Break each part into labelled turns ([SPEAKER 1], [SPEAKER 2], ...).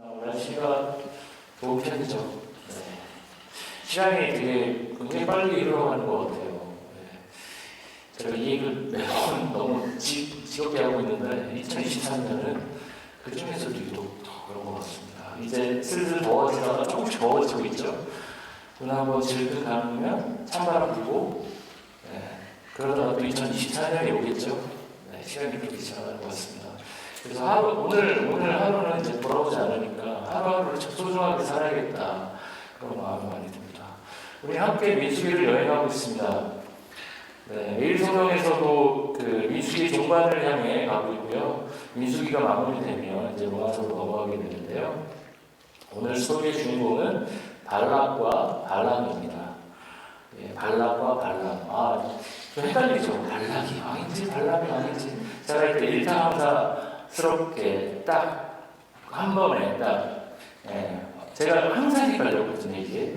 [SPEAKER 1] 날씨가 좋은 편이죠. 네. 시간이 되게 굉장히 빨리 흘러가는 것 같아요. 네. 제가 이 얘기를 매번 너무 지겹게 하고 있는데 2023년은 그 중에서도 유독 더 그런 것 같습니다. 이제 슬슬 더워지다가 조금씩 더워지고 있죠. 눈 한번 질끈 감으면 찬바람 불고 그러다가 또 2024년이 오겠죠. 시간이 그렇게 지나가는 것 같습니다. 그래서 오늘 하루는 이제 돌아오지 않으니까 하루하루를 참 소중하게 살아야겠다 그런 마음이 많이 듭니다. 우리 함께 민수기를 여행하고 있습니다. 매일 성경에서도 그 민수기 종반을 향해 가고 있고요. 민수기가 마무리되면 이제 로마서로 넘어가게 되는데요. 오늘 스토리의 주인공은 발락과 발람입니다. 발락과 발람. 좀 헷갈리죠? 발락이 왕인지 발람이 왕인지. 제가 이때 일타강사스럽게 딱 한 번에 제가 항상 헷갈렸거든요. 이게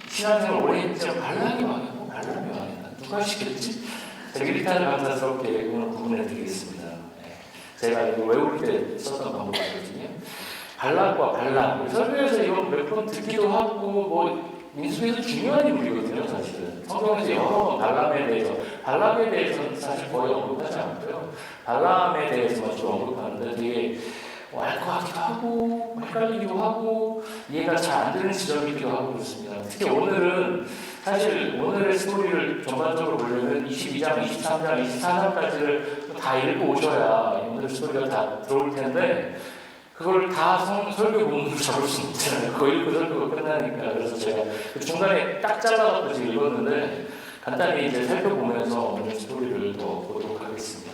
[SPEAKER 1] 신앙생활 오래 했지만 발락이 왕이고 발람이 왕이다. 누가 시켰지? 제가 일타강사스럽게 오늘 구분해 드리겠습니다. 제가 이거 외울 때 썼던 방법이거든요. 발락과 발람. 설교에서 이거 몇 번 듣기도 하고 민수기에서 중요한 인물이거든요, 사실은. 성경에서 여러 번 발람에 대해서는 사실 거의 언급하지 않고요. 발람에 대해서만 좀 언급하는데 되게 알 것 같기도 하고, 헷갈리기도 하고, 이해가 잘 안 되는 지점이기도 하고 그렇습니다. 특히 오늘은 사실 오늘의 스토리를 전반적으로 보려면 22장, 23장, 24장까지를 다 읽고 오셔야 오늘 스토리가 다 들어올 텐데, 그걸 다 설교 본문으로 잡을 수는 없잖아요. 그거 읽고 설교가 끝나니까. 그래서 제가 중간에 딱 잘라갖고 읽었는데 간단히 이제 살펴보면서 오늘 스토리를 더 보도록 하겠습니다.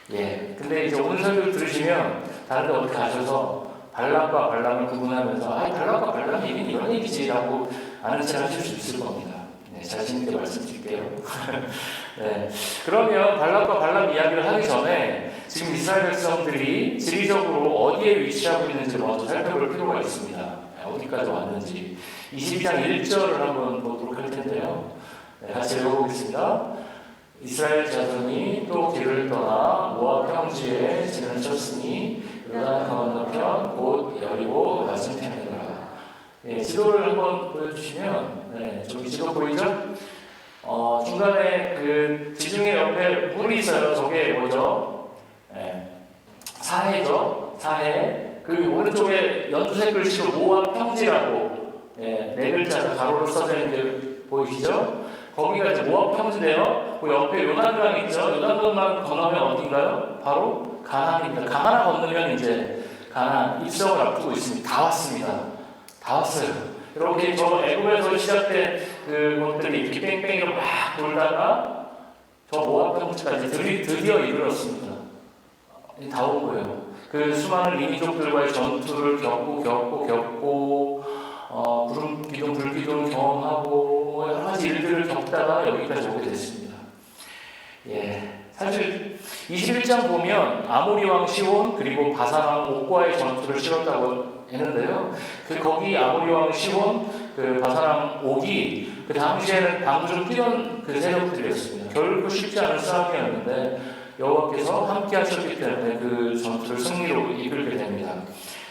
[SPEAKER 1] 근데 이제 오늘 설교를 들으시면 다른 데 어디 가셔서 발락과 발람을 구분하면서 발락과 발람이 이런 얘기지라고 아는 척 하실 수 있을 겁니다. 자신 있게 말씀드릴게요. 그러면 발락과 발람 이야기를 하기 전에 지금 이스라엘 백성들이 지리적으로 어디에 위치하고 있는지 먼저 살펴볼 필요가 있습니다. 어디까지 왔는지 22장 1절을 한번 보도록 할 텐데요. 같이 읽어보겠습니다. 이스라엘 자손이 또 길을 떠나 모압 평지에 진을 쳤으니 요단 건너편 곧 여리고 맞은편이라. 지도를 한번 보여주시면 저기 지도 보이죠? 중간에 그 지중해 옆에 물이 있어요. 저게 뭐죠? 사해죠. 사해. 그 오른쪽에 연두색 글씨로 모압 평지라고 네 글자가 가로로 써져 있는 게 보이시죠? 거기가 이제 모압 평지인데요. 그 옆에 요단강 있죠? 요단강만 건너면 어딘가요? 바로 가나안입니다. 가나안 건너면 이제 가나안 입성을 앞두고 있습니다. 다 왔습니다. 다 왔어요. 이렇게 저 애굽에서 시작된 그것들이 빅뱅뱅이로 막 돌다가 저 모압 평지까지 드디어 이르렀습니다. 다 온 거예요. 그 수많은 이민족들과의 전투를 겪고 구름 기둥, 불기둥 경험하고 여러 가지 일들을 겪다가 여기까지 오게 됐습니다. 사실 21장 보면 아모리 왕 시온 그리고 바산 왕 옥과의 전투를 치렀다고 했는데요. 거기 아모리 왕 시온, 바산 왕 옥이 그 당시에는 방주 좀 뛰던 그 세력들이었습니다. 결코 쉽지 않은 싸움이었는데 여호와께서 함께 하셨기 때문에 그 전투를 승리로 이끌게 됩니다.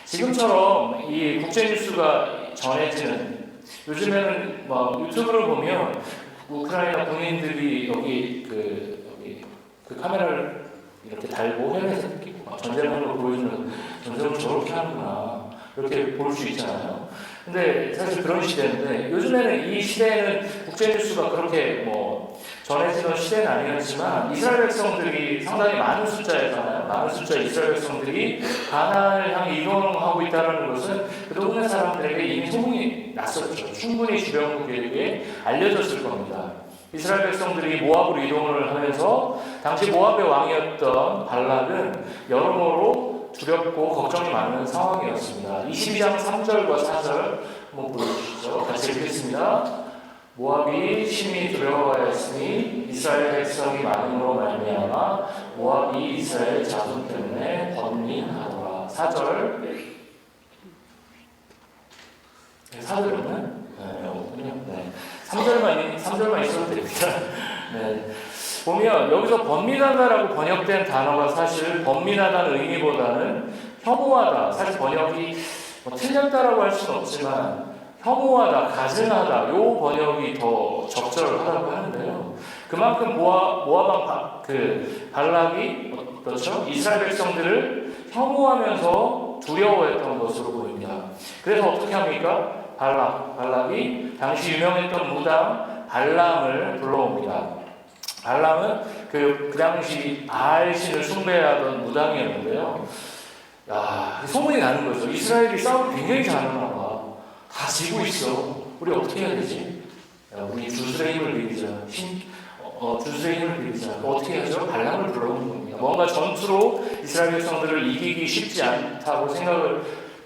[SPEAKER 1] 지금처럼 이 국제뉴스가 전해지는 요즘에는 유튜브를 보면 우크라이나 군인들이 여기 그 카메라를 이렇게 달고 헬멧을 끼고 전쟁을 보여주는 전쟁을 저렇게 하는구나 이렇게 볼 수 있잖아요. 근데 사실 그런 시대인데 요즘에는 이 시대에는 국제뉴스가 그렇게 전해지는 시대는 아니었지만 이스라엘 백성들이 상당히 많은 숫자였잖아요. 많은 숫자의 이스라엘 백성들이 가나안을 향해 이동하고 있다는 것은 그 동네 사람들에게 이미 소문이 났었죠. 충분히 주변국에게 알려졌을 겁니다. 이스라엘 백성들이 모압으로 이동을 하면서 당시 모압의 왕이었던 발락은 여러모로 두렵고 걱정이 많은 상황이었습니다. 22장 3절과 4절 한번 보여주시죠. 같이 읽겠습니다. 모압이 심히 두려워하였으니 이스라엘 백성이 많음으로 말미암아 모압이 이스라엘 자손 때문에 번민하더라. 4절 4절은 3절만 있어도 됩니다. 보면 여기서 번민하다라고 번역된 단어가 사실 번민하다는 의미보다는 혐오하다. 사실 번역이 뭐 틀렸다라고 할 수는 없지만 혐오하다, 가증하다 요 번역이 더 적절하다고 하는데요. 그만큼 모압 발락이 그렇죠? 이스라엘 백성들을 혐오하면서 두려워했던 것으로 보입니다. 그래서 어떻게 합니까? 발락이 당시 유명했던 무당 발람을 불러옵니다. 발람은 그 당시 바알신을 숭배하던 무당이었는데요. 야, 소문이 나는 거죠. 이스라엘이 싸움을 굉장히 잘하나 봐. 다 지고 있어. 우리 어떻게 해야 되지? 야, 우리 주술의 힘을 빌리자. 주술의 힘을 빌리자. 어떻게 하죠? 발람을 불러오는 겁니다. 뭔가 전투로 이스라엘 백성들을 이기기 쉽지 않다고 생각을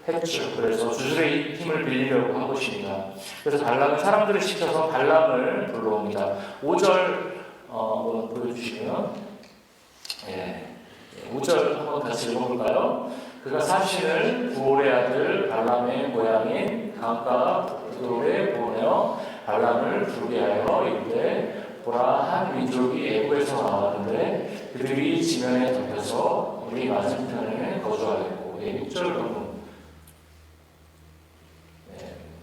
[SPEAKER 1] 했죠. 그래서 주술의 힘을 빌리려고 한 것입니다. 그래서 발람은 사람들을 시켜서 발람을 불러옵니다. 5절 보여주시면 5절 한번 같이 읽어볼까요? 그가 사신을 부올의 아들 발람의 고향인 강가 부돌에 보내어 발람을 부르게 하여 이르되 보라 한 민족이 애굽에서 나왔는데 그들이 지면에 덮여서 우리 맞은편에 거주하였고 6절 부분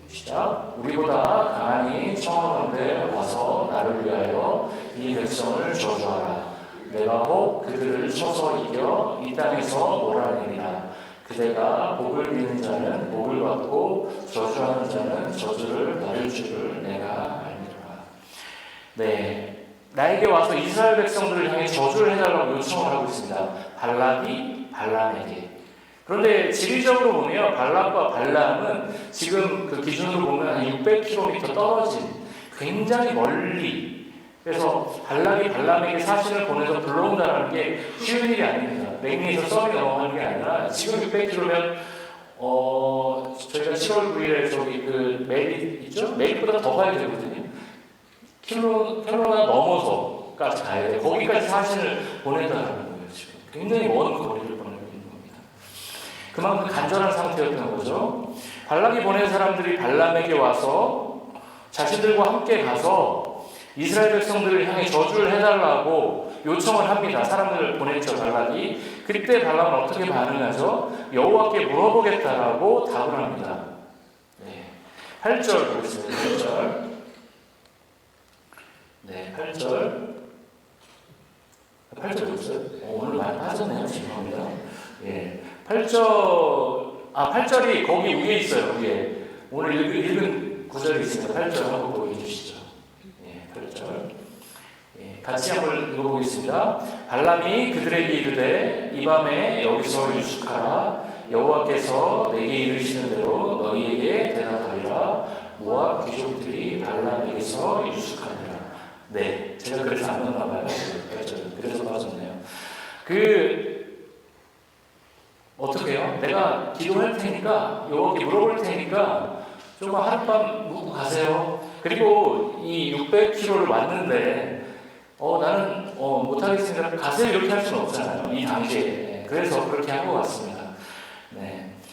[SPEAKER 1] 시작. 우리보다 가난이 청하건대 와서 나를 위하여 이 백성을 저주하라. 내가 혹 그들을 쳐서 이겨 이 땅에서 몰아내리라. 그대가 복을 비는 자는 복을 받고 저주하는 자는 저주를 받을 줄을 내가 알미라. 네, 나에게 와서 이스라엘 백성들을 향해 저주를 해달라고 요청을 하고 있습니다. 발락이 발람에게. 그런데 지리적으로 보면 발락과 발람은 지금 그 기준으로 보면 한 600km 떨어진 굉장히 멀리, 그래서 발락이 발람에게 사신을 보내서 불러온다는 게 쉬운 일이 아닙니다. 맹리에서 썰이 넘어가는 게 아니라 지금 600km면 저희가 7월 9일에 저기 그 메리 있죠? 메리보다 더 가야 되거든요. 킬로나 넘어서까지 가야 돼요. 거기까지 사신을 보낸다는 거예요. 지금 굉장히 먼 거리를 보내고 있는 겁니다. 그만큼 간절한 상태였던 거죠. 발락이 보낸 사람들이 발람에게 와서 자신들과 함께 가서 이스라엘 백성들을 향해 저주를 해달라고 요청을 합니다. 사람들을 보냈죠, 발락이. 그때 발람은 어떻게 반응하죠? 여호와께 물어보겠다라고 답을 합니다. 8절 보겠습니다. 8절. 8절. 8절 보셨어요? 오늘 많이 빠졌네요. 죄송합니다. 8절이 거기 위에 있어요. 위에. 오늘 읽은 구절이 있습니다. 8절 한번 보여주시죠. 8절. 같이 한번 읽어보겠습니다. 발람이 그들에게 이르되 이 밤에 여기서 유숙하라. 여호와께서 내게 이르시는 대로 너희에게 대답하리라. 모압 귀족들이 발람에게서 유숙하니라. 네, 제가 그래서 안 넣나 봐요. 그래서 빠졌네요. 어떻게 해요? 내가 기도할 테니까, 여호와께 물어볼 테니까 조금 하룻밤 묵고 가세요. 그리고 이 600km를 왔는데 나는 못하겠으니까 가세요 이렇게 할 수는 없잖아요. 이 당시에. 그래서 그렇게 하고 왔습니다.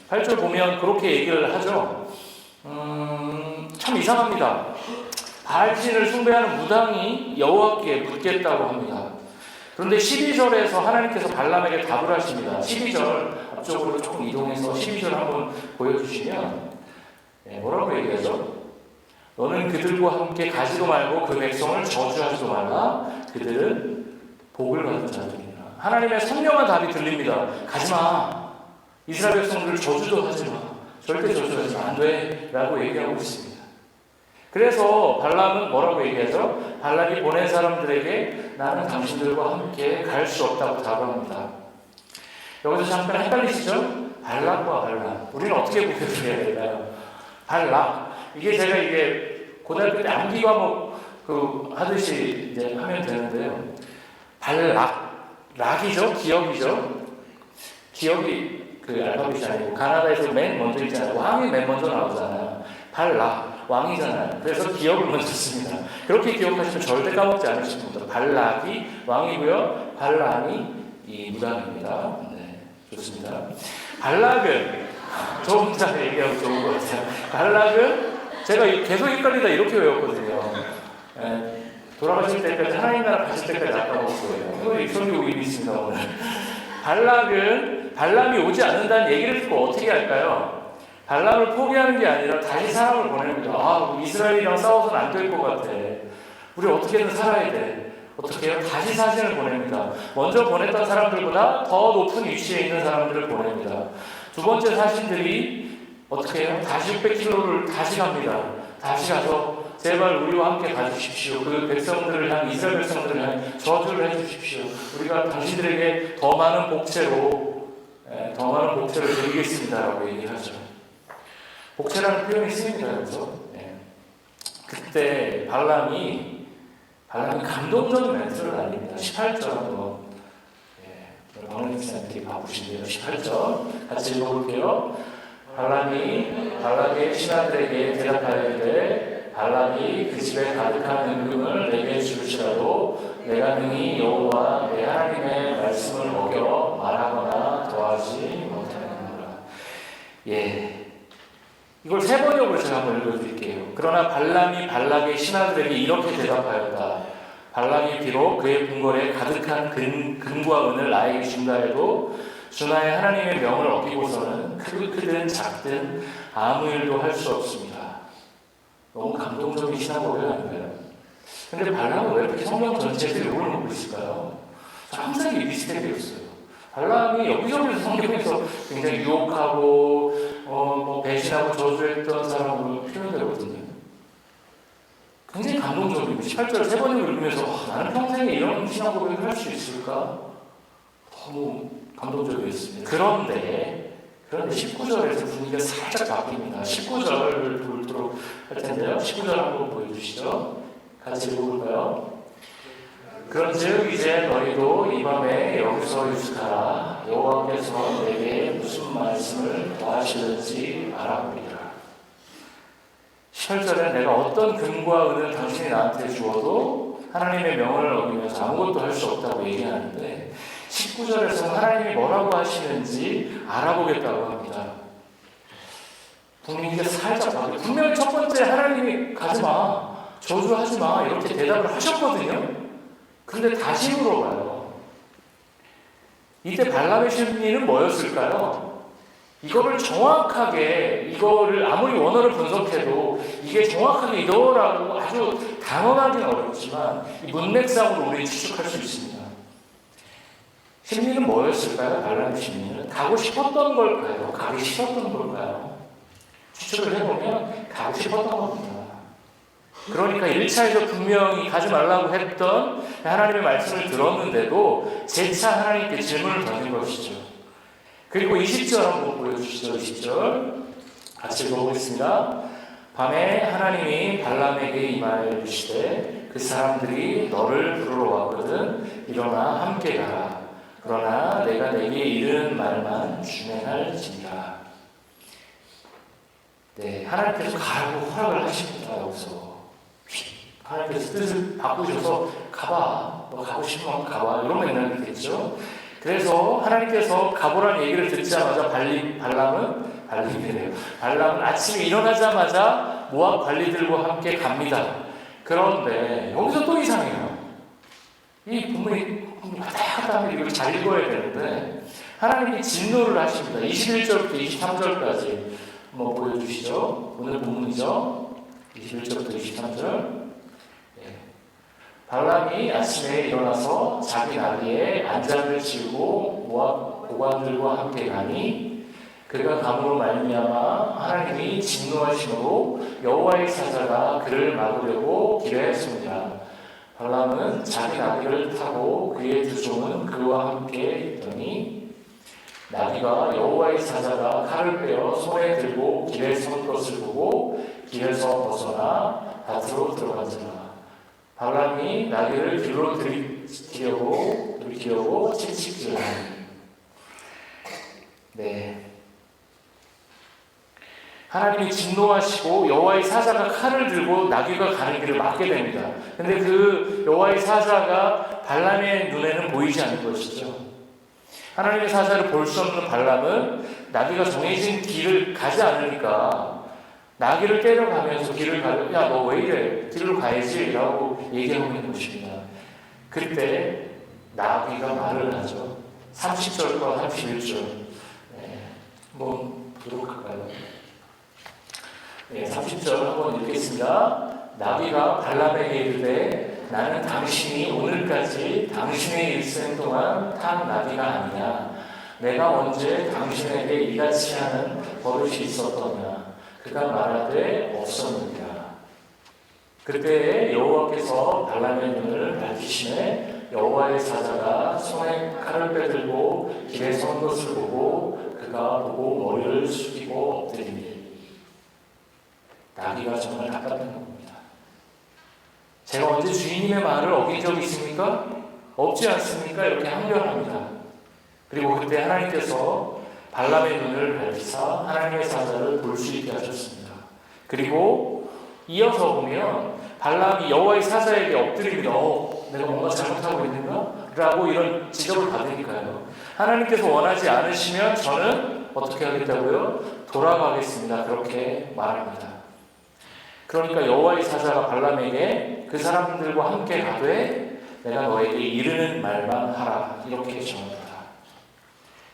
[SPEAKER 1] 8절 보면 그렇게 얘기를 하죠. 참 이상합니다. 바알신을 숭배하는 무당이 여호와께 묻겠다고 합니다. 그런데 12절에서 하나님께서 발람에게 답을 하십니다. 12절 앞쪽으로 조금 이동해서 12절 한번 보여주시면 뭐라고 얘기하죠? 너는 그들과 함께 가지도 말고 그 백성을 저주하지도 말라. 그들은 복을 받은 자들이라. 하나님의 선명한 답이 들립니다. 가지마. 이스라엘 백성들을 저주도 하지마. 절대 저주하지 마. 안 돼. 라고 얘기하고 있습니다. 그래서 발람은 뭐라고 얘기하죠? 발람이 보낸 사람들에게 나는 당신들과 함께 갈 수 없다고 답합니다. 여기서 잠깐 헷갈리시죠? 발락과 발람. 우리는 어떻게 구별해야 될까요? 발락. 제가 고등학교 때 암기 과목 하듯이 이제 하면 되는데요. 발락. 락이죠? 기억이죠? 기억이 알파벳이 아니고 가나다에서 맨 먼저 있잖아요. 왕이 맨 먼저 나오잖아요. 발락. 왕이잖아요. 그래서 기억을 먼저 씁니다. 그렇게 기억하시면 절대 까먹지 않으실 겁니다. 발락이 왕이고요. 발람이 이 무당입니다. 좋습니다. 발락은 저 혼자 얘기하고 좋은 것 같아요. 발락은 제가 계속 헷갈리다 이렇게 외웠거든요. 돌아가실 때까지 하나님 나라 가실 때까지 아까웠어요. 이거 설교 의미 있습니다 오늘. 발람이 오지 않는다는 얘기를 듣고 어떻게 할까요? 발람을 포기하는 게 아니라 다시 사람을 보냅니다. 이스라엘이랑 싸워서는 안 될 것 같아. 우리 어떻게든 살아야 돼. 어떻게 해요? 다시 사신을 보냅니다. 먼저 보냈던 사람들보다 더 높은 위치에 있는 사람들을 보냅니다. 두 번째 사신들이 어떻게 해요? 다시 600km를 다시 갑니다. 다시 가서 제발 우리와 함께 가주십시오. 그 백성들을 향해, 이스라엘 백성들을 향해 저주를 해주십시오. 우리가 당신들에게 더 많은 복채로 드리겠습니다라고 얘기하죠. 복채라는 표현이 쓰입니다. 여기서. 그때 발람이 감동적인 멘트를 날립니다. 18절 한번 박명수님께 바꾸신대요. 18절 같이 읽어볼게요. 발람이 발락의 신하들에게 대답하여 이르되 발람이 그 집에 가득한 은금을 내게 줄지라도 내가 능히 여호와 내 하나님의 말씀을 어겨 말하거나 더하지 못하느니라. 이걸 세 번역으로 제가 한번 읽어드릴게요. 그러나 발람이 발락의 신하들에게 이렇게 대답하였다. 발람이 비록 그의 궁궐에 가득한 금과 은을 나에게 준다 해도 주 나의 하나님의 명을 어기고서는 크든 작든 아무 일도 할 수 없습니다. 너무 감동적인 신앙고백 아닌가요? 근데 발람은 왜 이렇게 성경 전체에서 욕을 먹고 있을까요? 항상 이 비슷하게 되었어요. 발람이 여기저기서 성경에서 굉장히 유혹하고 배신하고 저주했던 사람으로 표현되거든요. 굉장히 감동적이고 18절 세 번을 읽으면서 나는 평생에 이런 신앙 고백을 할 수 있을까? 너무 감동적이었습니다. 그런데 19절에서 분위기가 살짝 바뀝니다. 19절을 보도록 할 텐데요. 19절 한번 보여주시죠. 같이 읽어볼까요? 그런즉 이제 너희도 이 밤에 여기서 유숙하라. 여호와께서 내게 무슨 말씀을 더하시는지 알아보리라. 18절에 내가 어떤 금과 은을 당신이 나한테 주어도 하나님의 명을 어기면서 아무것도 할 수 없다고 얘기하는데 19절에서 하나님이 뭐라고 하시는지 알아보겠다고 합니다. 분위기가 살짝 바뀌어요. 분명히 첫 번째 하나님이 가지마, 저주하지마 이렇게 대답을 하셨거든요. 근데 다시 물어봐요. 이때 발람의 심리는 뭐였을까요? 이거를 아무리 원어를 분석해도 이게 정확하게 이거라고 아주 단언하기는 어렵지만 이 문맥상으로 우리 추측할 수 있습니다. 심리는 뭐였을까요? 발람의 심리는 가고 싶었던 걸까요? 가기 싫었던 걸까요? 추측을 해보면 가고 싶었던 겁니다. 그러니까 1차에서 분명히 가지 말라고 했던 하나님의 말씀을 들었는데도 재차 하나님께 질문을 던진 것이죠. 그리고 20절 한번 보여주시죠. 20절 같이 읽어보겠습니다. 밤에 하나님이 발람에게 임하여 이르시되 그 사람들이 너를 부르러 왔거든 일어나 함께 가라. 그러나 내가 내게 이르는 말만 준행할지니라. 하나님께서 가라고 허락을 하십니다. 여기서 하나님께서 뜻을 바꾸셔서 가봐. 너 가고 싶으면 가봐. 이런 맥락이겠죠. 그래서 하나님께서 가보라는 얘기를 듣자마자 발람은 아침에 일어나자마자 모압 관리들과 함께 갑니다. 그런데 여기서 또 이상해요. 이 본문이 왔다 하면 이걸 잘 읽어야 되는데 하나님이 진노를 하십니다. 21절부터 23절까지 한번 보여주시죠. 오늘 본문이죠. 21절부터 23절. 발람이 아침에 일어나서 자기 나귀에 안장을 지고 모압 고관들과 함께 가니 그가 감으로 말미암아 하나님이 진노하심으로 여호와의 사자가 그를 막으려고 길에 섭니다. 발람은 자기 나귀를 타고 그의 두 종은 그와 함께 있더니 나귀가 여호와의 사자가 칼을 빼어 손에 들고 길에 선 것을 보고 길에서 벗어나 밭으로 들어가더라. 발람이 나귀를 길로 들이키려고 칙칙질하니. 하나님이 진노하시고 여호와의 사자가 칼을 들고 나귀가 가는 길을 막게 됩니다. 근데 그 여호와의 사자가 발람의 눈에는 보이지 않는 것이죠. 하나님의 사자를 볼 수 없는 발람은 나귀가 정해진 길을 가지 않으니까 나귀를 때려가면서 길을 가려, 야, 너 왜 이래? 길로 가야지. 라고 얘기하고 있는 것입니다. 그때 나귀가 말을 하죠. 30절과 31절. 한번 보도록 할까요? 30절 한번 읽겠습니다. 나비가 발람에게 이르되 나는 당신이 오늘까지 당신의 일생 동안 탄 나비가 아니냐. 내가 언제 당신에게 이같이 하는 버릇이 있었더냐. 그가 말하되 없었느니라. 그때 여호와께서 발람의 눈을 밝히시매 여호와의 사자가 손에 칼을 빼들고 길에 선 것을 보고 그가 보고 머리를 숙이고 엎드리니. 나비가 정말 답답한 겁니다. 제가 언제 주인님의 말을 어긴 적이 있습니까? 없지 않습니까? 이렇게 항변합니다. 그리고 그때 하나님께서 발람의 눈을 밝히사 하나님의 사자를 볼 수 있게 하셨습니다. 그리고 이어서 보면 발람이 여호와의 사자에게 엎드립니다. 내가 뭔가 잘못하고 있는가? 라고 이런 지적을 받으니까요. 하나님께서 원하지 않으시면 저는 어떻게 하겠다고요? 돌아가겠습니다. 그렇게 말합니다. 그러니까 여호와의 사자가 발람에게 그 사람들과 함께 가되 내가 너에게 이르는 말만 하라 이렇게 정합니다.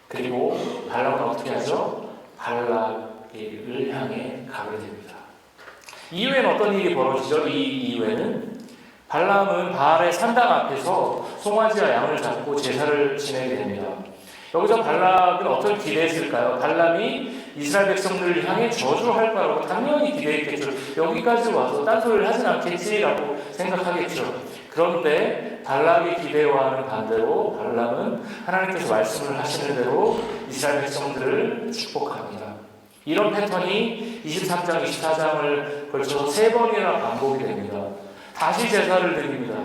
[SPEAKER 1] 그리고 발람은 어떻게 하죠? 발락을 향해 가게 됩니다. 이후에는 어떤 일이 벌어지죠? 이 이후에는 발람은 바알의 산당 앞에서 송아지와 양을 잡고 제사를 지내게 됩니다. 여기서 발락은 어떤 기대했을까요? 발람이 이스라엘 백성들을 향해 저주할 거라고 당연히 기대했겠죠. 여기까지 와서 딴소리를 하진 않겠지라고 생각하겠죠. 그런데 발락의 기대와는 반대로 발람은 하나님께서 말씀을 하시는 대로 이스라엘 백성들을 축복합니다. 이런 패턴이 23장, 24장을 걸쳐서 3번이나 반복이 됩니다. 다시 제사를 드립니다.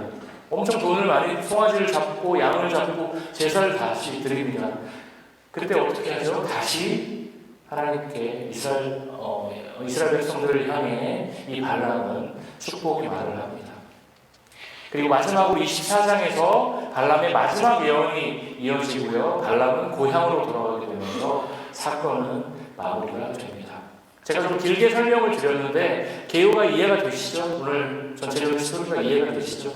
[SPEAKER 1] 엄청 돈을 많이 송아지를 잡고 양을 잡고 제사를 다시 드립니다. 그때 어떻게 하죠? 다시 하나님께 이스라엘 백성들을 향해 이 발람은 축복의 말을 합니다. 그리고 마지막으로 24장에서 발람의 마지막 예언이 이어지고요. 발람은 고향으로 돌아가게 되면서 사건은 마무리가 됩니다. 제가 좀 길게 설명을 드렸는데 개요가 이해가 되시죠? 오늘 전체적인 스토리가 이해가 되시죠?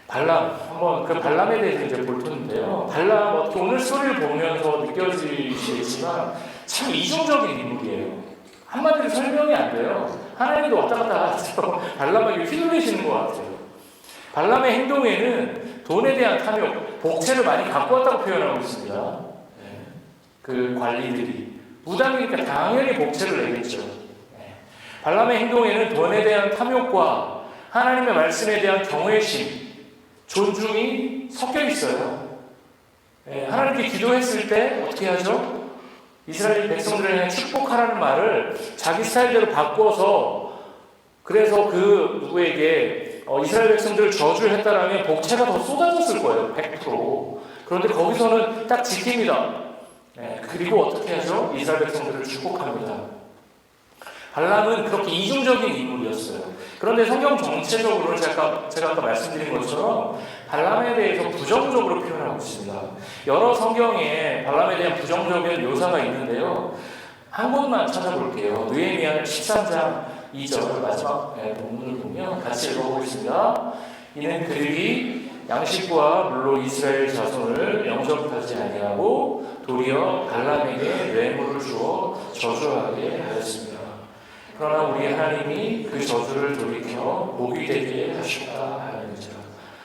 [SPEAKER 1] 발람, 한번 그 발람에 대해서 이제 볼 텐데요. 발람 어떻게 오늘 스토리를 보면서 느껴지시겠지만 참 이중적인 인물이에요. 한마디로 설명이 안 돼요. 하나님도 왔다 갔다 하죠. 발람에게 휘둘리시는 것 같아요. 발람의 행동에는 돈에 대한 탐욕, 복채를 많이 갖고 왔다고 표현하고 있습니다. 그 관리들이 무당이니까 당연히 복채를 내겠죠. 발람의 행동에는 돈에 대한 탐욕과 하나님의 말씀에 대한 경외심, 존중이 섞여 있어요. 하나님께 기도했을 때 어떻게 하죠? 이스라엘 백성들을 향해 축복하라는 말을 자기 스타일대로 바꿔서 그래서 그 누구에게 이스라엘 백성들을 저주를 했다라면 복채가 더 쏟아졌을 거예요. 100%. 그런데 거기서는 딱 지킵니다. 그리고 어떻게 하죠? 이스라엘 백성들을 축복합니다. 발람은 그렇게 이중적인 인물이었어요. 그런데 성경 전체적으로 제가 아까 말씀드린 것처럼 발람에 대해서 부정적으로 표현하고 있습니다. 여러 성경에 발람에 대한 부정적인 묘사가 있는데요. 한 곳만 찾아볼게요. 느헤미야 13장 2절 마지막 본문을 보면 같이 읽어보겠습니다. 이는 그들이 양식과 물로 이스라엘 자손을 영접하지 아니하고 도리어 발람에게 뇌물을 주어 저주하게 하였습니다. 그러나 우리 하나님이 그 저주를 돌이켜 복이 되게 하셨다 하였느니라.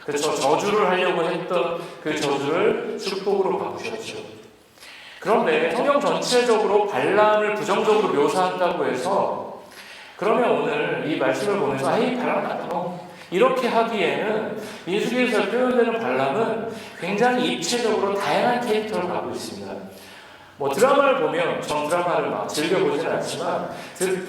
[SPEAKER 1] 그렇죠. 저주를 하려고 했던 그 저주를 축복으로 바꾸셨죠. 그런데 성경 전체적으로 발람을 부정적으로 묘사한다고 해서 그러면 오늘 이 말씀을 보면서 발람 나쁘고 이렇게 하기에는 민수기에서 표현되는 발람은 굉장히 입체적으로 다양한 캐릭터를 갖고 있습니다. 드라마를 보면 전 드라마를 막 즐겨보지는 않지만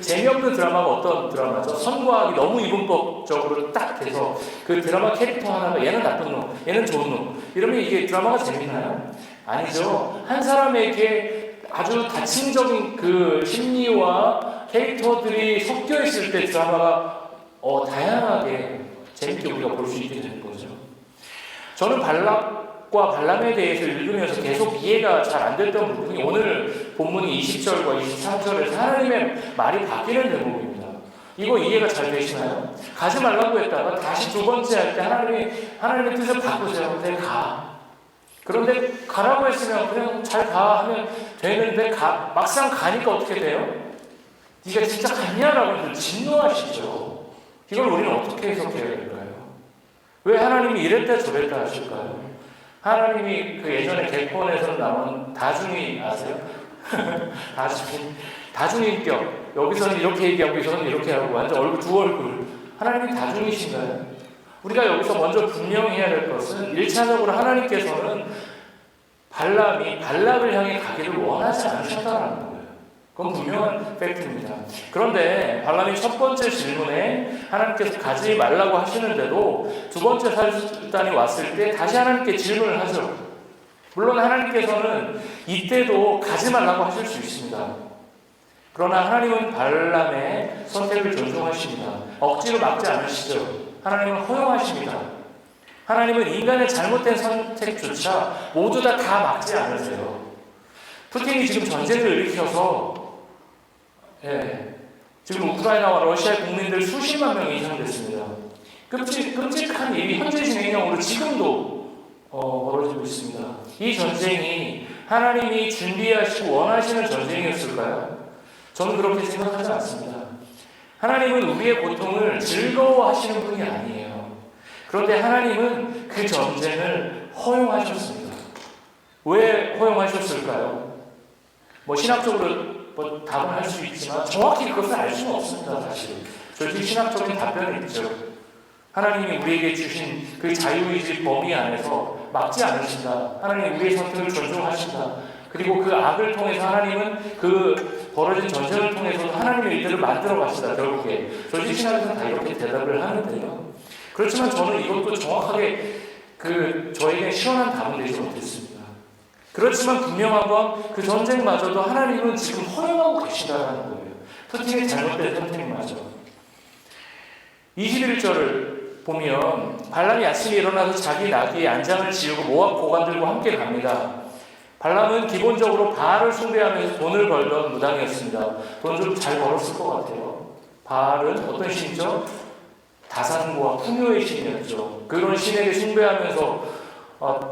[SPEAKER 1] 재미없는 드라마가 어떤 드라마죠? 선과학이 너무 이분법적으로 딱 돼서 그 드라마 캐릭터 하나가 얘는 나쁜 놈, 얘는 좋은 놈 이러면 이게 드라마가 재밌나요? 아니죠. 한 사람에게 아주 다층적인 그 심리와 캐릭터들이 섞여 있을 때 드라마가 다양하게 재밌게 우리가 볼 수 있게 되는 거죠. 저는 발람에 대해서 읽으면서 계속 이해가 잘 안 됐던 부분이 오늘 본문이 20절과 23절에서 하나님의 말이 바뀌는 대목입니다. 이거 이해가 잘 되시나요? 가지 말라고 했다가 다시 두 번째 할 때 하나님의 뜻을 바꾸세요. 근데 가. 그런데 가라고 했으면 그냥 잘 가 하면 되는데 막상 가니까 어떻게 돼요? 네가 진짜 갔냐라고 진노하시죠. 이걸 우리는 어떻게 해석해야 될까요? 왜 하나님이 이랬다 저랬다 하실까요? 하나님이 그 예전에 개콘에서 나온 다중이 아세요? 다중인격. 여기서는 이렇게 얘기하고 여기서는 이렇게 하고 완전 얼굴 두 얼굴. 하나님이 다중이신가요? 우리가 여기서 먼저 분명히 해야 될 것은 1차적으로 하나님께서는 발람을 향해 가기를 원하지 않으셨다는 거예요. 그건 분명한 팩트입니다. 그런데 발람이 첫 번째 질문에 하나님께서 가지 말라고 하시는데도 두 번째 사절단이 왔을 때 다시 하나님께 질문을 하죠. 물론 하나님께서는 이때도 가지 말라고 하실 수 있습니다. 그러나 하나님은 발람의 선택을 존중하십니다. 억지로 막지 않으시죠. 하나님은 허용하십니다. 하나님은 인간의 잘못된 선택조차 모두 다 막지 않으세요. 푸틴이 지금 전쟁을 일으켜서 지금 우크라이나와 러시아 국민들 수십만 명이 이상됐습니다. 끔찍한 일이 현재 진행형으로 지금도 벌어지고 있습니다. 이 전쟁이 하나님이 준비하시고 원하시는 전쟁이었을까요? 저는 그렇게 생각하지 않습니다. 하나님은 우리의 고통을 즐거워하시는 분이 아니에요. 그런데 하나님은 그 전쟁을 허용하셨습니다. 왜 허용하셨을까요? 신학적으로 답을 할 수 있지만 정확히 그것을 알 수는 없습니다. 사실 솔직히 신학적인 답변이 있죠. 하나님이 우리에게 주신 그 자유의지 범위 안에서 막지 않으신다. 하나님 우리의 선택을 존중하신다. 그리고 그 악을 통해서 하나님은 그 벌어진 전쟁을 통해서 하나님의 일들을 만들어 가시다. 결국에 솔직히 신학에서는 다 이렇게 대답을 하는데요. 그렇지만 저는 이것도 정확하게 저에게 시원한 답은 되지 못했습니다. 그렇지만 분명한 건 그 전쟁마저도 하나님은 지금 허용하고 계시다는 거예요. 푸틴의 잘못된 선택마저. 21절을 보면 발람이 아침에 일어나서 자기 나귀에 안장을 지우고 모압 고관들과 함께 갑니다. 발람은 기본적으로 바알을 숭배하면서 돈을 벌던 무당이었습니다. 돈 좀 잘 벌었을 것 같아요. 바알은 어떤 신이죠? 다산과 풍요의 신이었죠. 그런 신에게 숭배하면서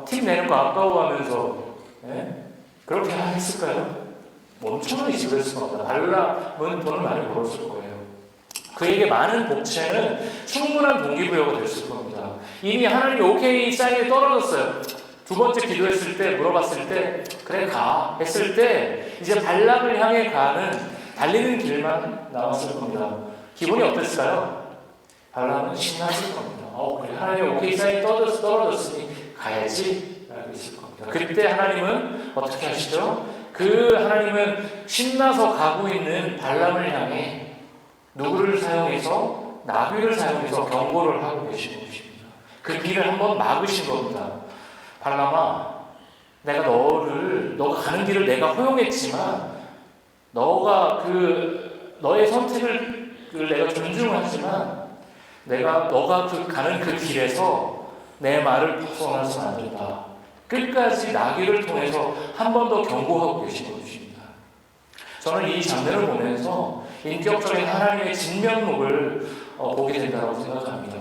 [SPEAKER 1] 팁 내는 거 아까워하면서 그렇게 했을까요? 엄청나게 그랬을 겁니다. 발람은 돈을 많이 벌었을 거예요. 그에게 많은 복채는 충분한 동기부여가 됐을 겁니다. 이미 하나님이 오케이 사인이 떨어졌어요. 두 번째 기도했을 때 물어봤을 때 그래 가 했을 때 이제 발람을 향해 가는 달리는 길만 남았을 겁니다. 기분이 어땠을까요? 발람은 신났을 겁니다. 그래 하나님 오케이 사인이 떨어졌으니 가야지 라고 있을 겁니다. 그때 하나님은 어떻게 하시죠? 하나님은 신나서 가고 있는 발람을 향해 누구를 사용해서 나귀를 사용해서 경고를 하고 계신 것입니다. 그 길을 한번 막으신 겁니다. 발람아, 내가 너가 가는 길을 내가 허용했지만 너의 선택을 내가 존중하지만 너가 가는 그 길에서 내 말을 벗어나서는 안 된다. 끝까지 나귀를 통해서 한 번 더 경고하고 계신 것입니다. 저는 이 장면을 보면서 인격적인 하나님의 진면목을 보게 된다고 생각합니다.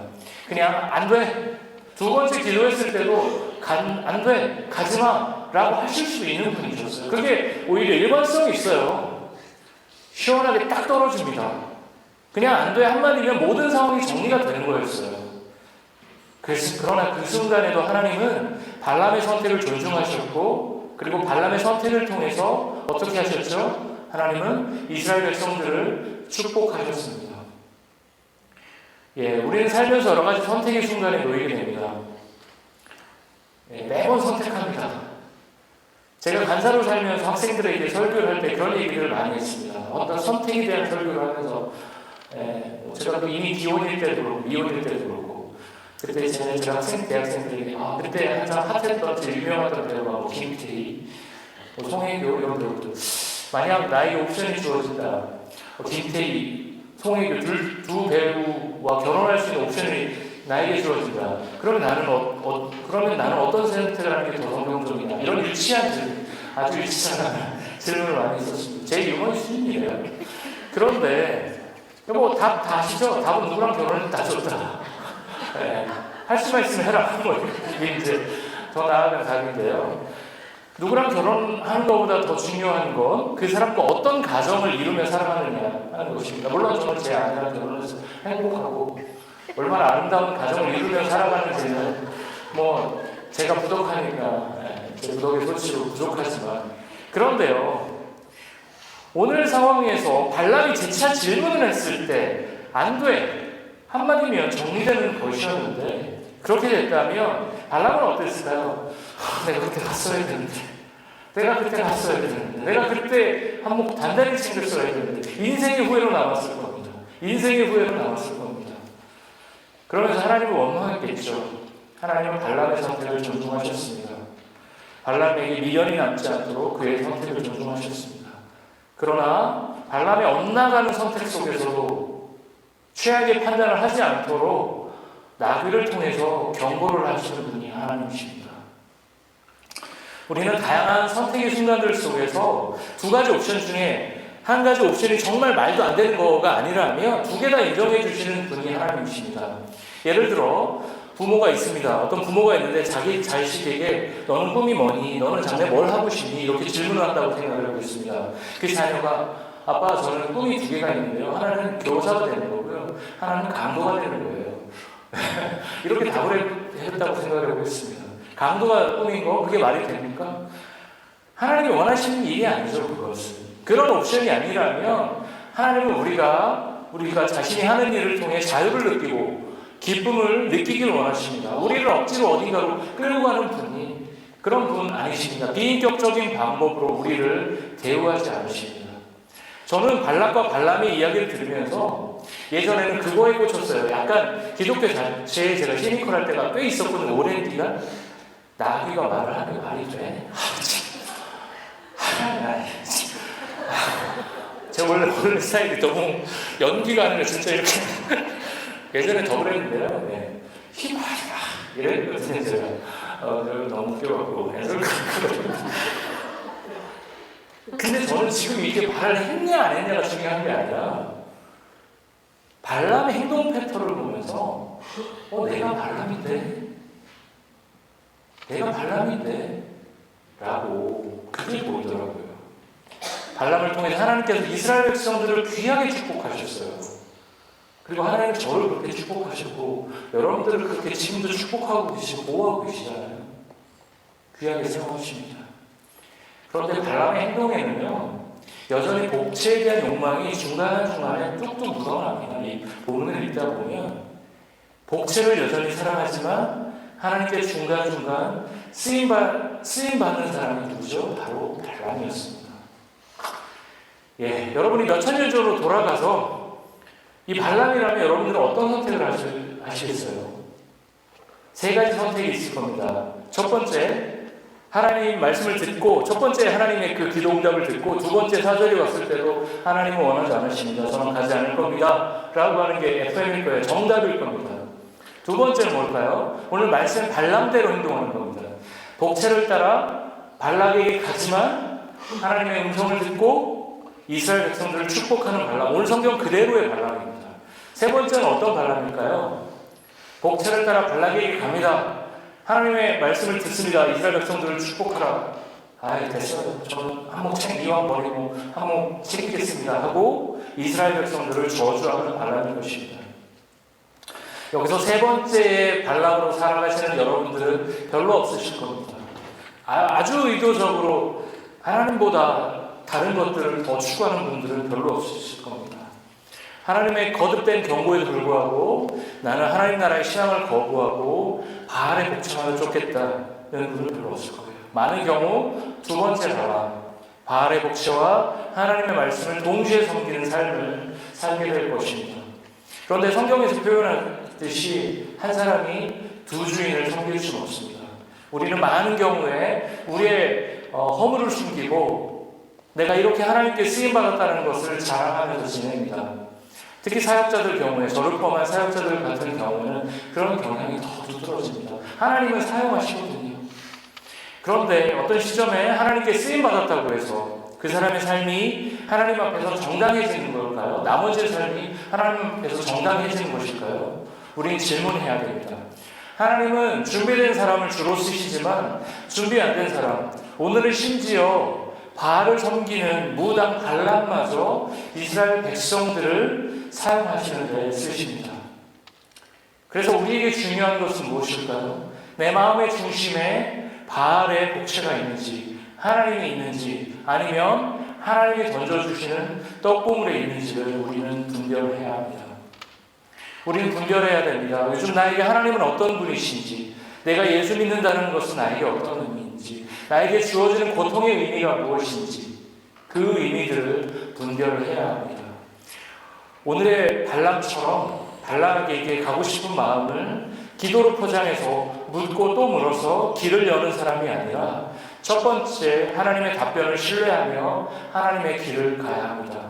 [SPEAKER 1] 그냥 안 돼. 두 번째 기도했을 때도 안 돼. 가지마 라고 하실 수 있는 분이셨어요. 그게 오히려 일관성이 있어요. 시원하게 딱 떨어집니다. 그냥 안 돼 한마디면 모든 상황이 정리가 되는 거였어요. 그러나 그 순간에도 하나님은 발람의 선택을 존중하셨고 그리고 발람의 선택을 통해서 어떻게 하셨죠? 하나님은 이스라엘 백성들을 축복하셨습니다. 우리는 살면서 여러 가지 선택의 순간에 놓이게 됩니다. 매번 선택합니다. 제가 간사로 살면서 학생들에게 설교를 할 때 그런 얘기를 많이 했습니다. 어떤 선택에 대한 설교를 하면서 제가 이미 기혼일 때도 그렇고 미혼일 때도 그렇고 그때 제가 대학생들에게 그때 한참 핫했던 제일 유명했던 배우가 김태희, 송혜교 이런 배우들 만약 나에게 옵션이 주어진다 김태희, 송혜교 두 배우와 결혼할 수 있는 옵션이 나에게 주어진다. 그러면 나는 어떤 선택을 하는 게 더 성경적이냐 이런 유치한 질문, 아주 유치한 질문을 많이 했었습니다. 제 유머의 수준이에요. 그런데 답 다 아시죠? 답은 누구랑 결혼해도 다 좋다. 할 수만 있으면 해라. 이제 더 나아간 답인데요. 누구랑 결혼하는 것보다 더 중요한 건 그 사람과 어떤 가정을 이루며 살아가느냐 하는 것입니다. 물론 저는 제 아내랑 결혼해서 행복하고 얼마나 아름다운 가정을 이루며 살아가는지는 뭐 제가 부족하니까 제 부족의 소치로 부족하지만, 그런데요, 오늘 상황에서 발람이 재차 질문을 했을 때 안 돼, 한마디면 정리되는 것이었는데 그렇게 됐다면 발람은 어땠을까요? 내가 그때 갔어야 되는데, 내가 그때 갔어야 되는데, 내가 그때 한몫 단단히 챙겼어야 되는데, 인생의 후회로 남았을 겁니다. 인생의 후회로 남았을 겁니다. 그러면서 하나님을 원망했겠죠. 하나님은 발람의 선택을 존중하셨습니다. 발람에게 미련이 남지 않도록 그의 선택을 존중하셨습니다. 그러나 발람의 엇나가는 선택 속에서도 최악의 판단을 하지 않도록 나귀를 통해서 경고를 하시는 분이 하나님이십니다. 우리는 다양한 선택의 순간들 속에서 두 가지 옵션 중에 한 가지 옵션이 정말 말도 안 되는 거가 아니라면 두 개 다 인정해 주시는 분이 하나님이십니다. 예를 들어 부모가 있습니다. 어떤 부모가 있는데 자기 자식에게 너는 꿈이 뭐니? 너는 장래 뭘 하고 싶니? 이렇게 질문을 한다고 생각을 하고 있습니다. 그 자녀가 아빠, 저는 꿈이 두 개가 있는데요. 하나는 교사가 되는 거고요. 하나는 강도가 되는 거예요. 이렇게 답을 했다고 생각을 하고 있습니다. 강도가 꿈인 거, 그게 말이 됩니까? 하나님이 원하시는 일이 아니죠, 그것은. 그런 옵션이 아니라면 하나님은 우리가 자신이 하는 일을 통해 자유를 느끼고 기쁨을 느끼기를 원하십니다. 우리를 억지로 어딘가로 끌고 가는 분이 그런 분 아니십니다. 비인격적인 방법으로 우리를 대우하지 않으십니다. 저는 발락과 발람의 이야기를 들으면서 예전에는 그거에 꽂혔어요. 약간 기독교 자체에 제가 시니컬할 때가 꽤 있었거든요. 오랜 기간. 나귀가 말을 하는 게 말이 돼? 제 원래 스타일이 너무 연기가 아니라 진짜 이렇게 예전에 더 그랬는데요. 네. 힘하라 이랬거든요. 제가 너무 웃겨갖고 근데 저는 지금 이게 말을 했냐 안 했냐가 중요한 게 아니라 발람의 행동 패턴을 보면서 내가 발람인데 라고 그게 보이더라고요. 발람을 통해 하나님께서 이스라엘 백성들을 귀하게 축복하셨어요. 그리고 하나님 저를 그렇게 축복하셨고 여러분들을 그렇게 지금도 축복하고 계시고 보호하고 계시잖아요. 귀하게 세워주십니다. 그런데 발람의 행동에는요, 여전히 복체에 대한 욕망이 중간중간에 뚝뚝 묻어납니다. 이 본문을 읽다 보면 복체를 여전히 사랑하지만 하나님께 중간중간 쓰임받는 사람이 누구죠? 바로 발람이었습니다. 여러분이 몇천 년 전으로 돌아가서 이 발람이라면 여러분들은 어떤 선택을 하시겠어요? 세 가지 선택이 있을 겁니다. 첫 번째, 하나님 말씀을 듣고 첫 번째 하나님의 그 기도 응답을 듣고 두 번째 사절이 왔을 때도 하나님은 원하지 않으십니다. 저는 가지 않을 겁니다. 라고 하는 게 FM일 거예요. 정답일 겁니다. 두 번째는 뭘까요? 오늘 말씀 발람대로 행동하는 겁니다. 복체를 따라 발락에게 가지만 하나님의 음성을 듣고 이스라엘 백성들을 축복하는 발람. 오늘 성경 그대로의 발람입니다. 세 번째는 어떤 발람일까요? 복체를 따라 발락에게 갑니다. 하나님의 말씀을 듣습니다. 이스라엘 백성들을 축복하라. 됐어요. 저는 한몫 이왕 버리고 한몫 챙기겠습니다 하고 이스라엘 백성들을 저주하는 발람인 것입니다. 여기서 세 번째 발람으로 살아가시는 여러분들은 별로 없으실 겁니다. 아주 의도적으로 하나님보다 다른 것들을 더 추구하는 분들은 별로 없으실 겁니다. 하나님의 거듭된 경고에도 불구하고 나는 하나님 나라의 신앙을 거부하고 바알의 복창을 쫓겠다는 분들은 별로 없을 거예요. 많은 경우 두 번째 발람, 바알의 복체와 하나님의 말씀을 동시에 섬기는 삶을 살게 될 것입니다. 그런데 성경에서 표현하듯이 한 사람이 두 주인을 섬길 수는 없습니다. 우리는 많은 경우에 우리의 허물을 숨기고 내가 이렇게 하나님께 쓰임받았다는 것을 자랑하면서 지냅니다. 특히 사역자들 경우에, 저를 포함한 사역자들 같은 경우에는 그런 경향이 더 두드러집니다. 하나님을 사용하시거든요. 그런데 어떤 시점에 하나님께 쓰임받았다고 해서 그 사람의 삶이 하나님 앞에서 정당해지는 걸까요? 나머지의 삶이 하나님 앞에서 정당해지는 것일까요? 우리는 질문해야 됩니다. 하나님은 준비된 사람을 주로 쓰시지만 준비 안 된 사람, 오늘은 심지어 바알을 섬기는 무당 발람마저 이스라엘 백성들을 사용하시는 데 쓰십니다. 그래서 우리에게 중요한 것은 무엇일까요? 내 마음의 중심에 바알의 복체가 있는지, 하나님이 있는지, 아니면 하나님이 던져주시는 떡고물에 있는지를 우리는 분별해야 합니다. 우리는 분별해야 됩니다. 요즘 나에게 하나님은 어떤 분이신지, 내가 예수 믿는다는 것은 나에게 어떤 의미인지, 나에게 주어지는 고통의 의미가 무엇인지, 그 의미들을 분별해야 합니다. 오늘의 발람처럼 발람에게 가고 싶은 마음을 기도로 포장해서 묻고 또 물어서 길을 여는 사람이 아니라 첫 번째 하나님의 답변을 신뢰하며 하나님의 길을 가야 합니다.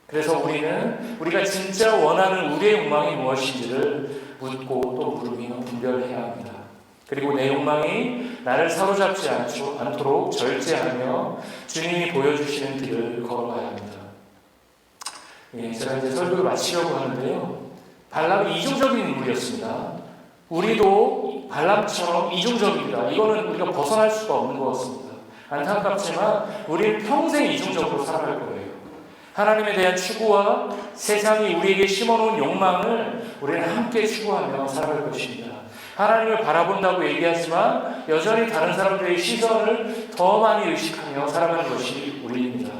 [SPEAKER 1] 그래서 우리는 우리가 진짜 원하는 우리의 욕망이 무엇인지를 묻고 또 물으며 분별해야 합니다. 그리고 내 욕망이 나를 사로잡지 않도록 절제하며 주님이 보여주시는 길을 걸어가야 합니다. 제가 이제 설교를 마치려고 하는데요. 발람이 이중적인 인물이었습니다. 우리도 발람처럼 이중적입니다. 이거는 우리가 벗어날 수가 없는 것 같습니다. 안타깝지만 우리는 평생 이중적으로 살아갈 거예요. 하나님에 대한 추구와 세상이 우리에게 심어놓은 욕망을 우리는 함께 추구하며 살아갈 것입니다. 하나님을 바라본다고 얘기하지만 여전히 다른 사람들의 시선을 더 많이 의식하며 살아가는 것이 우리입니다.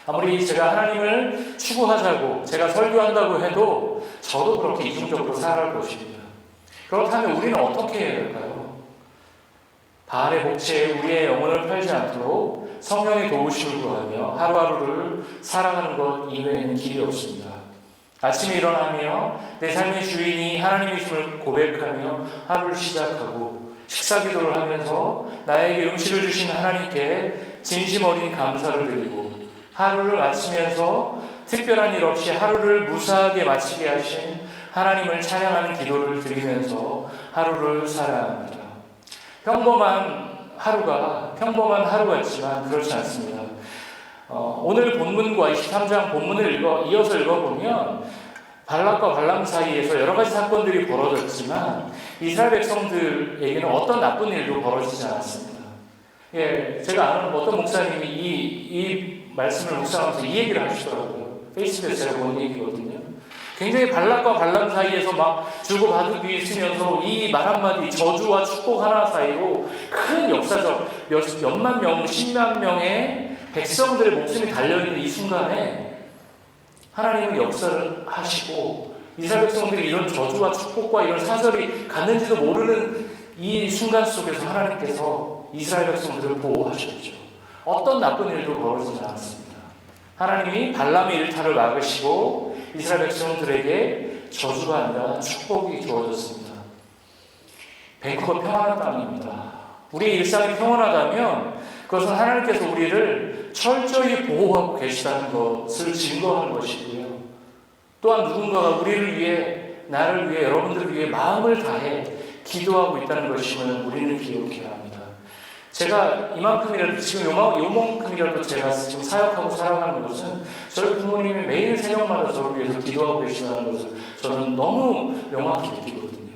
[SPEAKER 1] 아무리 제가 하나님을 추구하자고 제가 설교한다고 해도 저도 그렇게 이중적으로 살아갈 것입니다. 그렇다면 우리는 어떻게 해야 할까요? 바알의 복체에 우리의 영혼을 팔지 않도록 성령의 도우심을 구하며 하루하루를 살아가는 것 이외에는 길이 없습니다. 아침에 일어나며 내 삶의 주인이 하나님이심을 고백하며 하루를 시작하고 식사기도를 하면서 나에게 음식을 주신 하나님께 진심 어린 감사를 드리고 하루를 마치면서 특별한 일 없이 하루를 무사하게 마치게 하신 하나님을 찬양하는 기도를 드리면서 하루를 살아야 합니다. 평범한 하루 같지만 그렇지 않습니다. 오늘 본문과 23장 본문을 이어서 읽어보면 발락과 발람 사이에서 여러 가지 사건들이 벌어졌지만 이스라엘 백성들에게는 어떤 나쁜 일도 벌어지지 않았습니다. 제가 아는 어떤 목사님이 이 말씀을 묵상하면서 이 얘기를 하시더라고요. 페이스북에서 제가 본 얘기거든요. 굉장히 발락과 발람 사이에서 막 주고받기 있으면서 이 말 한마디 저주와 축복 하나 사이로 큰 역사적 몇만 명, 10만 명의 백성들의 목숨이 달려있는 이 순간에 하나님은 역사를 하시고 이스라엘 백성들이 이런 저주와 축복과 이런 사설이 갔는지도 모르는 이 순간 속에서 하나님께서 이스라엘 백성들을 보호하셨죠. 어떤 나쁜 일도 벌어지지 않았습니다. 하나님이 발람의 일탈을 막으시고 이스라엘 백성들에게 저주가 아니라 축복이 주어졌습니다. 밴쿠버 평안한 땅입니다. 우리의 일상이 평안하다면 그것은 하나님께서 우리를 철저히 보호하고 계시다는 것을 증거하는 것이고요. 또한 누군가가 우리를 위해, 나를 위해, 여러분들을 위해 마음을 다해 기도하고 있다는 것임을 우리는 기억해야 합니다. 제가 이만큼이라도 요만큼이라도 제가 지금 사역하고 살아가는 것은 저희 부모님이 매일 새벽마다 저를 위해서 기도하고 계시다는 것을 저는 너무 명확히 느끼거든요.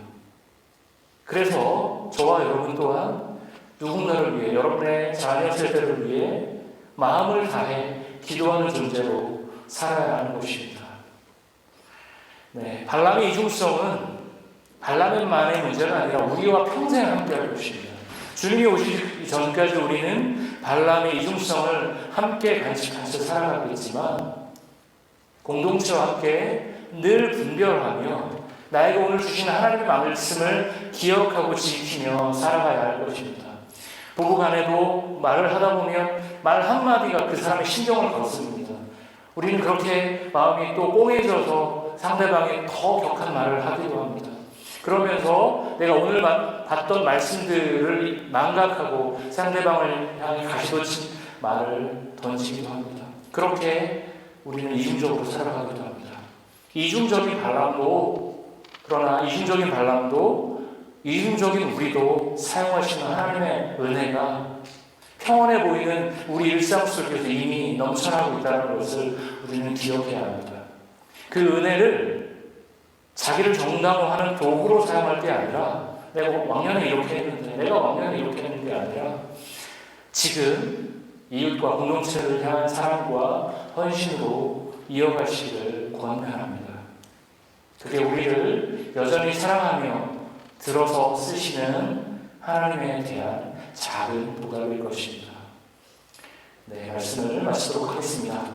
[SPEAKER 1] 그래서 저와 여러분 또한 누군가를 위해, 여러분의 자녀 세대를 위해 마음을 다해 기도하는 존재로 살아야 하는 것입니다. 발람의 이중성은 발람만의 문제가 아니라 우리와 평생 함께할 것입니다. 주님이 오시기 전까지 우리는 발람의 이중성을 함께 간직하면서 살아가고 있지만 공동체와 함께 늘 분별하며 나에게 오늘 주신 하나님의 말씀을 기억하고 지키며 살아가야 할 것입니다. 부부간에도 말을 하다 보면 말 한마디가 그 사람의 심정을 거스릅니다. 우리는 그렇게 마음이 또 꽁해져서 상대방이 더 격한 말을 하기도 합니다. 그러면서 내가 오늘 봤던 말씀들을 망각하고 상대방을 향해 가시돋친 말을 던지기도 합니다. 그렇게 우리는 이중적으로 살아가기도 합니다. 이중적인 발람도 이중적인 우리도 사용하시는 하나님의 은혜가 평온해 보이는 우리 일상 속에서 이미 넘쳐나고 있다는 것을 우리는 기억해야 합니다. 그 은혜를 자기를 정당화하는 도구로 사용할 게 아니라 내가 왕년에 이렇게 했는데, 내가 왕년에 이렇게 했는 게 아니라 지금 이웃과 공동체를 향한 사랑과 헌신으로 이어가시기를 권면합니다. 그게 우리를 여전히 사랑하며 들어서 쓰시는 하나님에 대한 작은 보답일 것입니다. 네, 말씀을 마치도록 하겠습니다.